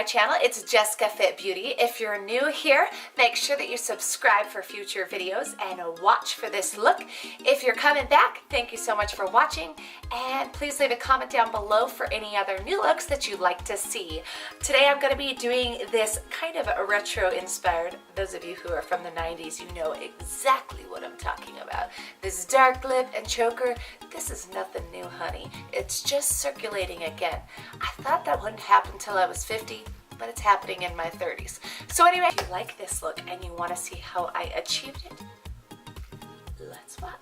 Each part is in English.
channel. It's JessicaFitBeauty. If you're new here, make sure that you subscribe for future videos and watch for this look. If you're coming back, thank you so much for watching, and please leave a comment down below for any other new looks that you'd like to see. Today I'm going to be doing this kind of a retro inspired. Those of you who are from the 90s, you know exactly what I'm talking about. This dark lip and choker, this is nothing new, honey. It's just circulating again. I thought that wouldn't happen until I was 50, but it's happening in my 30s. So anyway, if you like this look and you want to see how I achieved it, let's watch.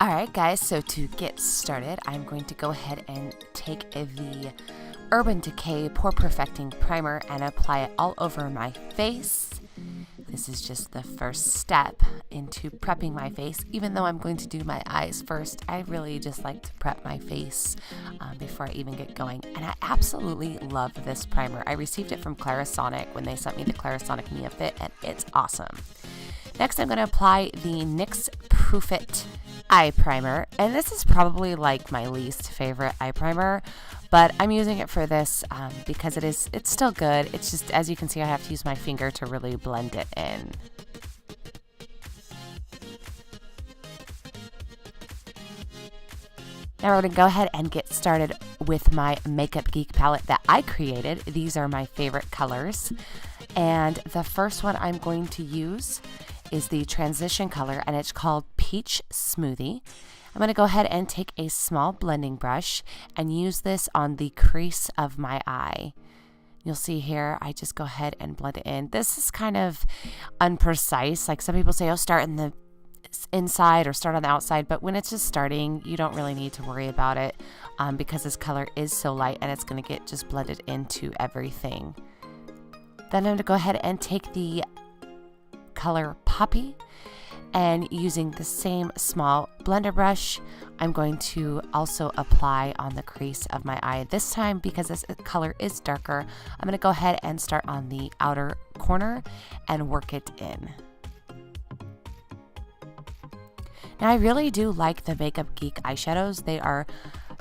Alright guys, so to get started, I'm going to go ahead and take the Urban Decay Pore Perfecting Primer and apply it all over my face. This is just the first step into prepping my face. Even though I'm going to do my eyes first, I really just like to prep my face before I even get going. And I absolutely love this primer. I received it from Clarisonic when they sent me the Clarisonic Mia Fit, and it's awesome. Next, I'm going to apply the NYX Proof It eye primer, and this is probably like my least favorite eye primer, but I'm using it for this because it's still good. It's just, as you can see, I have to use my finger to really blend it in. Now we're going to go ahead and get started with my Makeup Geek palette that I created. These are my favorite colors, and the first one I'm going to use is the transition color, and it's called Peach Smoothie. I'm going to go ahead and take a small blending brush and use this on the crease of my eye. You'll see here, I just go ahead and blend it in. This is kind of unprecise. Like some people say, oh, start in the inside or start on the outside, but when it's just starting, you don't really need to worry about it because this color is so light and it's going to get just blended into everything. Then I'm going to go ahead and take the color Poppy, and using the same small blender brush, I'm going to also apply on the crease of my eye. This time, because this color is darker, I'm going to go ahead and start on the outer corner and work it in. Now I really do like the Makeup Geek eyeshadows. They are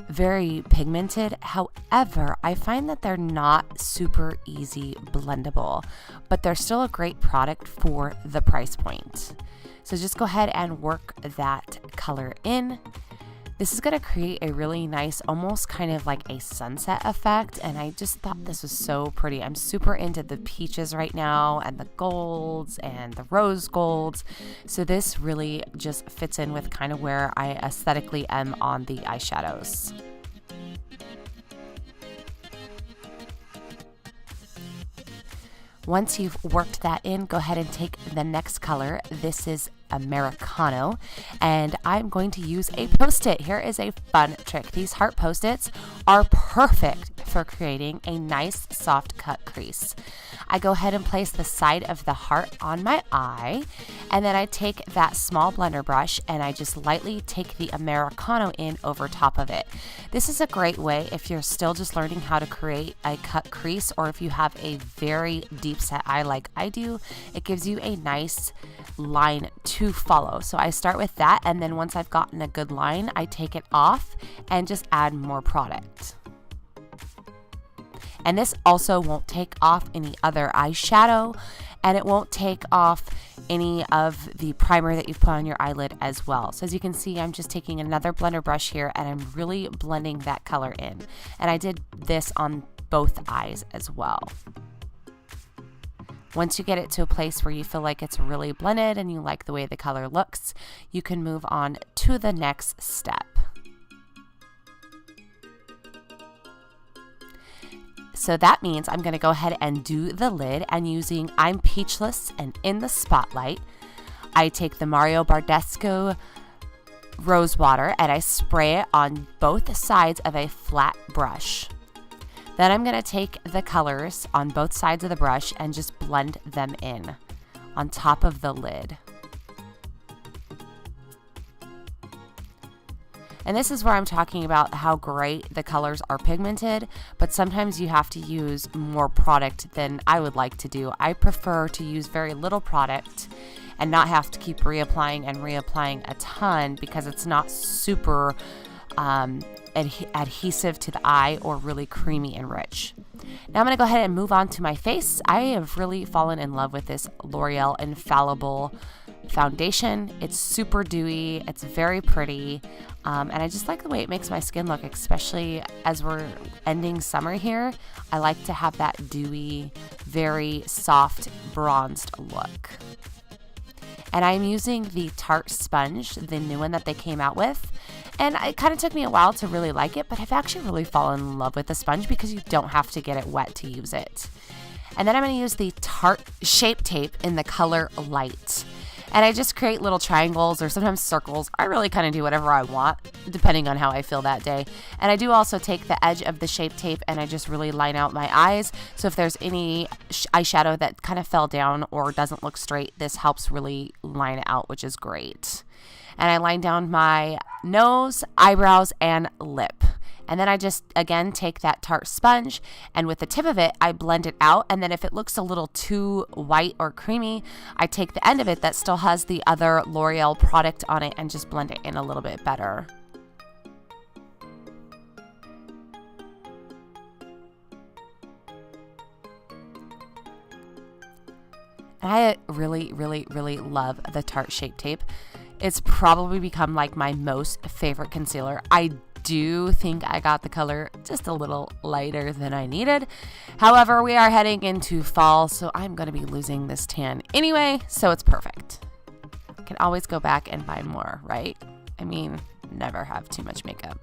very pigmented. However, I find that they're not super easy blendable, but they're still a great product for the price point. So just go ahead and work that color in. This is going to create a really nice, almost kind of like a sunset effect, and I just thought this was so pretty. I'm super into the peaches right now, and the golds and the rose golds, so this really just fits in with kind of where I aesthetically am on the eyeshadows. Once you've worked that in, go ahead and take the next color. This is Americano, and I'm going to use a post-it. Here is a fun trick. These heart post-its are perfect for creating a nice soft cut crease. I go ahead and place the side of the heart on my eye, and then I take that small blender brush and I just lightly take the Americano in over top of it. This is a great way if you're still just learning how to create a cut crease, or if you have a very deep set eye like I do. It gives you a nice line to follow. So I start with that, and then once I've gotten a good line, I take it off and just add more product. And this also won't take off any other eyeshadow, and it won't take off any of the primer that you've put on your eyelid as well. So as you can see, I'm just taking another blender brush here and I'm really blending that color in. And I did this on both eyes as well. Once you get it to a place where you feel like it's really blended and you like the way the color looks, you can move on to the next step. So that means I'm going to go ahead and do the lid, and using I'm Peachless and In the Spotlight, I take the Mario Badescu Rose Water and I spray it on both sides of a flat brush. Then I'm going to take the colors on both sides of the brush and just blend them in on top of the lid. And this is where I'm talking about how great the colors are pigmented, but sometimes you have to use more product than I would like to do. I prefer to use very little product and not have to keep reapplying and reapplying a ton, because it's not super adhesive to the eye or really creamy and rich. Now I'm going to go ahead and move on to my face. I have really fallen in love with this L'Oreal Infallible foundation. It's super dewy. It's very pretty. And I just like the way it makes my skin look, especially as we're ending summer here. I like to have that dewy, very soft, bronzed look. And I'm using the Tarte sponge, the new one that they came out with. And it kind of took me a while to really like it, but I've actually really fallen in love with the sponge because you don't have to get it wet to use it. And then I'm going to use the Tarte Shape Tape in the color Light. And I just create little triangles or sometimes circles. I really kind of do whatever I want, depending on how I feel that day. And I do also take the edge of the Shape Tape and I just really line out my eyes. So if there's any eyeshadow that kind of fell down or doesn't look straight, this helps really line it out, which is great. And I line down my nose, eyebrows, and lip. And then I just, again, take that Tarte sponge and with the tip of it, I blend it out. And then if it looks a little too white or creamy, I take the end of it that still has the other L'Oreal product on it and just blend it in a little bit better. And I really, really, really love the Tarte Shape Tape. It's probably become like my most favorite concealer. I do think I got the color just a little lighter than I needed. However, we are heading into fall, so I'm going to be losing this tan anyway, so it's perfect. I can always go back and buy more, right? I mean, never have too much makeup.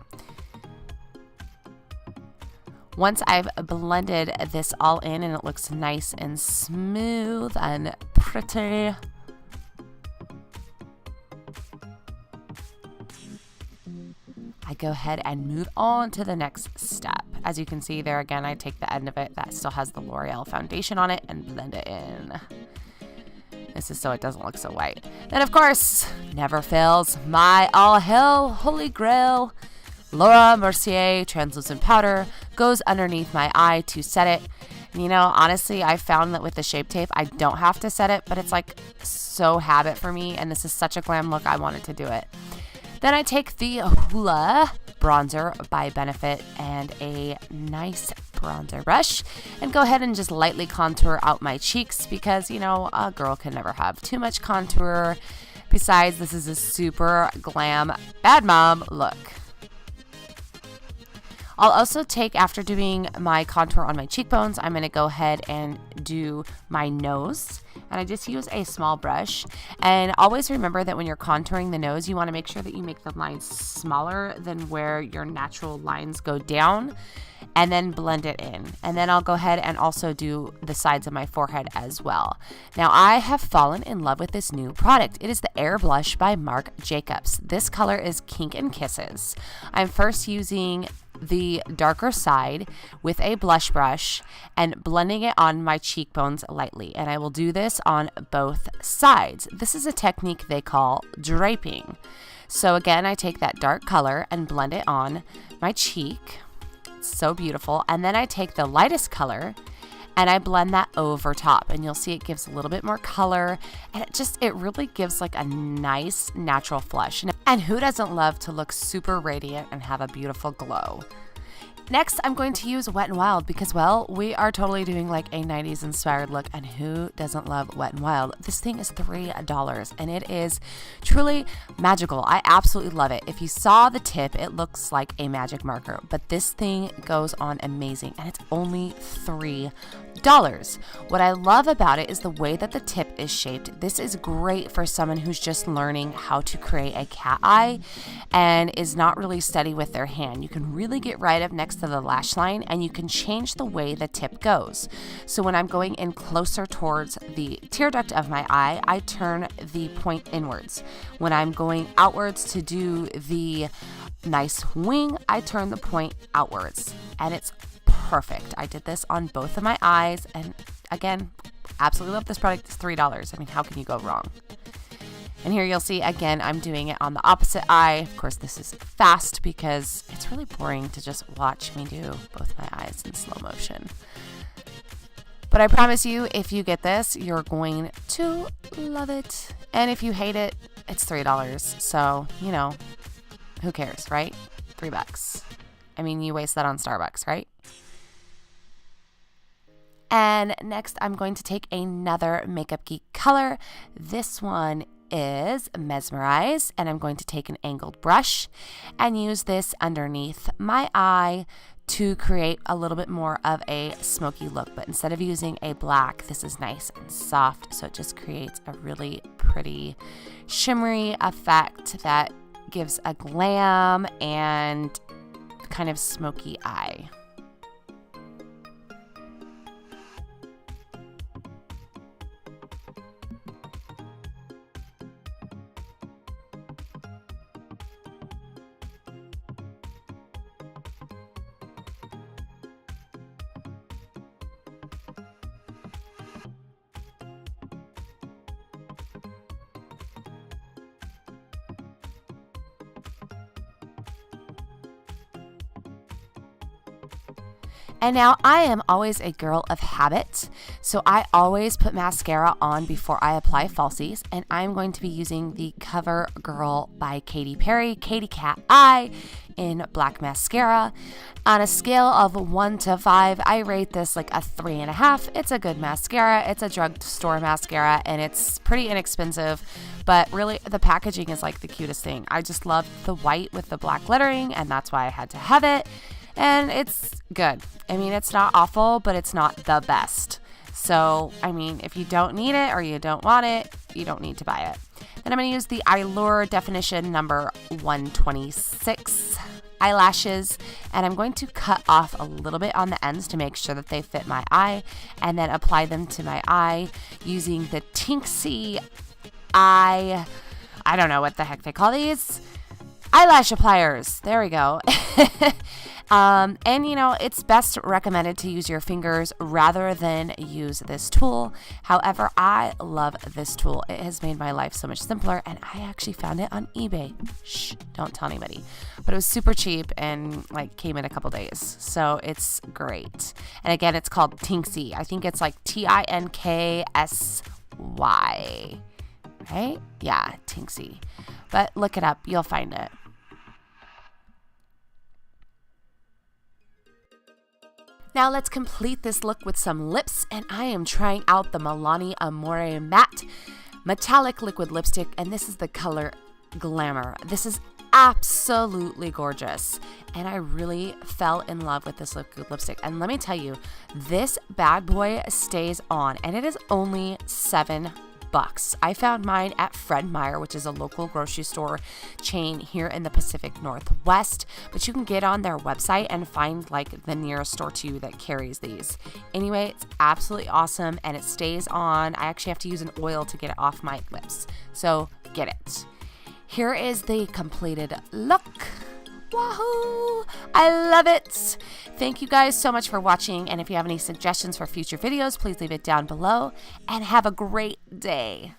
Once I've blended this all in and it looks nice and smooth and pretty, I go ahead and move on to the next step. As you can see there again, I take the end of it that still has the L'Oreal foundation on it and blend it in. This is so it doesn't look so white. Then of course, never fails, my Alll Holy Grail, Laura Mercier translucent powder goes underneath my eye to set it. And you know, honestly, I found that with the Shape Tape, I don't have to set it, but it's like so habit for me, and this is such a glam look, I wanted to do it. Then I take the Hoola bronzer by Benefit and a nice bronzer brush and go ahead and just lightly contour out my cheeks because, you know, a girl can never have too much contour. Besides, this is a super glam bad mom look. I'll also take, after doing my contour on my cheekbones, I'm going to go ahead and do my nose. And I just use a small brush. And always remember that when you're contouring the nose, you want to make sure that you make the lines smaller than where your natural lines go down. And then blend it in. And then I'll go ahead and also do the sides of my forehead as well. Now I have fallen in love with this new product. It is the Air Blush by Marc Jacobs. This color is Kink Kisses. I'm first using the darker side with a blush brush and blending it on my cheekbones lightly. And I will do this on both sides. This is a technique they call draping. So again, I take that dark color and blend it on my cheek. So beautiful. And then I take the lightest color and I blend that over top, and you'll see it gives a little bit more color, and it really gives like a nice natural flush. And who doesn't love to look super radiant and have a beautiful glow? Next, I'm going to use Wet n Wild because, well, we are totally doing like a 90s inspired look, and who doesn't love Wet n Wild? This thing is $3 and it is truly magical. I absolutely love it. If you saw the tip, it looks like a magic marker, but this thing goes on amazing, and it's only $3. What I love about it is the way that the tip is shaped. This is great for someone who's just learning how to create a cat eye and is not really steady with their hand. You can really get right up next to the lash line, and you can change the way the tip goes. So when I'm going in closer towards the tear duct of my eye, I turn the point inwards. When I'm going outwards to do the nice wing, I turn the point outwards, and it's perfect. I did this on both of my eyes, and again, absolutely love this product. It's $3. I mean, how can you go wrong? And here you'll see, again, I'm doing it on the opposite eye. Of course, this is fast because it's really boring to just watch me do both my eyes in slow motion. But I promise you, if you get this, you're going to love it. And if you hate it, it's $3. So, you know, who cares, right? $3. I mean, you waste that on Starbucks, right? And next, I'm going to take another Makeup Geek color. This one is Mesmerized, and I'm going to take an angled brush and use this underneath my eye to create a little bit more of a smoky look. But instead of using a black, this is nice and soft, so it just creates a really pretty shimmery effect that gives a glam and kind of smoky eye. And now I am always a girl of habit, so I always put mascara on before I apply falsies, and I'm going to be using the CoverGirl by Katy Perry Katy Cat Eye in black mascara. On a scale of 1 to 5, I rate this like a 3.5. It's a good mascara. It's a drugstore mascara, and it's pretty inexpensive, but really the packaging is like the cutest thing. I just love the white with the black lettering, and that's why I had to have it. And it's good. I mean, it's not awful, but it's not the best. So, I mean, if you don't need it or you don't want it, you don't need to buy it. Then I'm going to use the Alll Definition number 126 eyelashes, and I'm going to cut off a little bit on the ends to make sure that they fit my eye, and then apply them to my eye using the Tinksy I don't know what the heck they call these. Eyelash appliers. There we go. And you know, it's best recommended to use your fingers rather than use this tool. However, I love this tool. It has made my life so much simpler, and I actually found it on eBay. Shh, don't tell anybody. But it was super cheap and like came in a couple days. So it's great. And again, it's called Tinksy. I think it's like Tinksy. Right? Yeah, Tinksy. But look it up. You'll find it. Now let's complete this look with some lips, and I am trying out the Milani Amore Matte Metallic Liquid Lipstick, and this is the color Glamour. This is absolutely gorgeous, and I really fell in love with this liquid lipstick. And let me tell you, this bad boy stays on, and it is only $7. I found mine at Fred Meyer, which is a local grocery store chain here in the Pacific Northwest, but you can get on their website and find like the nearest store to you that carries these. Anyway, it's absolutely awesome, and it stays on. I actually have to use an oil to get it off my lips, so get it. Here is the completed look. Wahoo! I love it. Thank you guys so much for watching, and if you have any suggestions for future videos, please leave it down below, and have a great day.